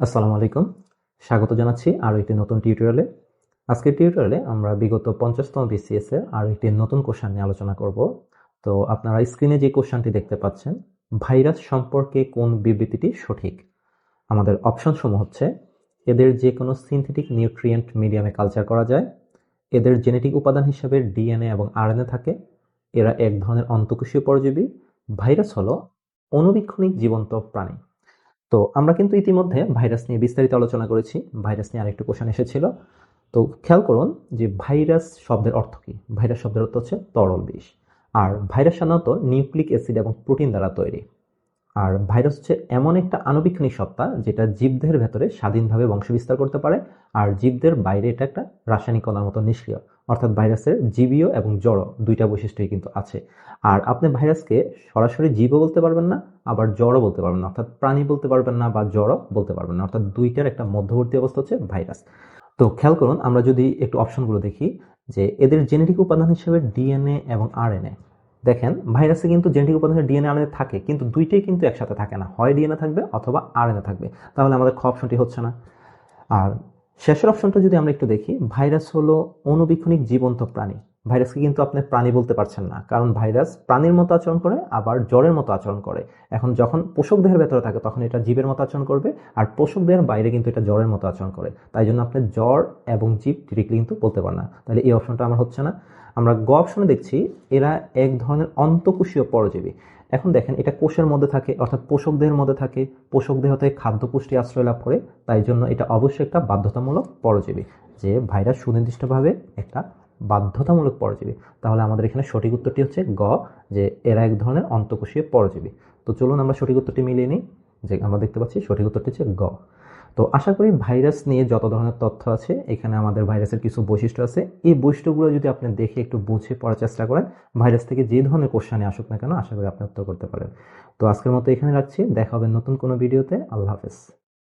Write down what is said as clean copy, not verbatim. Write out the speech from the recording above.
আসসালামু আলাইকুম। স্বাগত জানাচ্ছি আরো একটি নতুন টিউটোরিয়ালে। আজকের টিউটোরিয়ালে আমরা বিগত 50তম বিসিএস এর আরো একটি নতুন কোশ্চেন নিয়ে আলোচনা করব। তো আপনারা স্ক্রিনে যে কোশ্চেনটি দেখতে পাচ্ছেন, ভাইরাস সম্পর্কে কোন বিবৃতিটি সঠিক? আমাদের অপশন সমূহ হচ্ছে: এদের যে কোনো সিনথেটিক নিউট্রিয়েন্ট মিডিয়ামে কালচার করা যায়, এদের জেনেটিক উপাদান হিসেবে ডিএনএ এবং আরএনএ থাকে, এরা এক ধরনের অন্তঃকোষীয় পরজীবী, ভাইরাস হলো অণুবীক্ষণিক জীবন্ত প্রাণী। তো আমরা কিন্তু ইতিমধ্যে ভাইরাস নিয়ে বিস্তারিত আলোচনা করেছি। ভাইরাস নিয়ে আরেকটু কোশ্চেন এসেছিল। তো খেয়াল করুন যে ভাইরাস শব্দের অর্থ কি। ভাইরাস শব্দের অর্থ হচ্ছে তরল বিষ। আর ভাইরাস সাধারণত নিউক্লিক অ্যাসিড এবং প্রোটিন দ্বারা তৈরি। আর ভাইরাস হচ্ছে এমন একটা আণুবীক্ষণিক সত্তা যেটা জীবদেহের ভেতরে স্বাধীনভাবে বংশবিস্তার করতে পারে, আর জীবদের বাইরে এটা একটা রাসায়নিক কণার মতো নিষ্ক্রিয়। অর্থাৎ ভাইরাসের জীবীয় এবং জড় দুইটা বৈশিষ্ট্যই কিন্তু আছে। আর আপনি ভাইরাসকে সরাসরি জীবও বলতে পারবেন না, আবার জড়ও বলতে পারবেন না, অর্থাৎ প্রাণী বলতে পারবেন না বা জড়ও বলতে পারবেন না, অর্থাৎ দুইটার একটা মধ্যবর্তী অবস্থা হচ্ছে ভাইরাস। তো খেয়াল করুন, আমরা যদি একটু অপশনগুলো দেখি, যে এদের জেনেটিক উপাদান হিসেবে ডিএনএ এবং আরএনএ। দেখেন, ভাইরাসে কিন্তু জেনেটিক উপাদানের ডিএনএ আরএনএ থাকে, কিন্তু দুইটাই কিন্তু একসাথে থাকে না। হয় ডিএনএ থাকবে অথবা আরএনএ থাকবে। তাহলে আমাদের খ অপশনটি হচ্ছে না। আর শেষের অপশনটা যদি আমরা একটু দেখি, ভাইরাস হলো অণুবীক্ষণিক জীবন্ত প্রাণী। ভাইরাসকে কিন্তু আপনি প্রাণী বলতে পারছেন না, কারণ ভাইরাস প্রাণীর মতো আচরণ করে, আবার জ্বরের মতো আচরণ করে। এখন যখন পোষক দেহের ভেতরে থাকে তখন এটা জীবের মতো আচরণ করবে, আর পোষক দেহের বাইরে কিন্তু এটা জ্বরের মতো আচরণ করে। তাই জন্য আপনি জ্বর এবং জীব ডিরেক্টলি কিন্তু বলতে পারেন না। তাহলে এই অপশনটা আমার হচ্ছে না। আমরা গ অপশনে দেখছি এরা এক ধরনের অন্তঃকোষীয় পরজীবী। এখন দেখেন, এটা কোষের মধ্যে থাকে, অর্থাৎ পোষক দেহের মধ্যে থাকে। পোষক দেহ থেকে খাদ্য পুষ্টি আশ্রয় লাভ করে। তাই জন্য এটা অবশ্যই একটা বাধ্যতামূলক পরজীবী, যে ভাইরাস সুনির্দিষ্টভাবে একটা বাধ্যতামূলক পরজীবী। তাহলে আমাদের এখানে সঠিক উত্তরটি হচ্ছে গ, যে এরা এক ধরনের অন্তঃকোষীয় পরজীবী। তো চলুন আমরা সঠিক উত্তরটি মিলিয়ে নিই। যে আমরা দেখতে পাচ্ছি সঠিক উত্তরটি হচ্ছে গ। তো আশা করি ভাইরাস নিয়ে যত ধরনের তথ্য আছে, এখানে আমাদের ভাইরাসের কিছু বৈশিষ্ট্য আছে। এই বৈশিষ্ট্যগুলো যদি আপনি দেখে একটু বুঝে পড়ার চেষ্টা করেন, ভাইরাস থেকে যে ধরনের কোশ্চেনে আসুক না কেন, আশা করি আপনি উত্তর করতে পারেন। তো আজকের মতো এখানে রাখছি। দেখা হবে নতুন কোনো ভিডিওতে। আল্লাহ হাফেজ।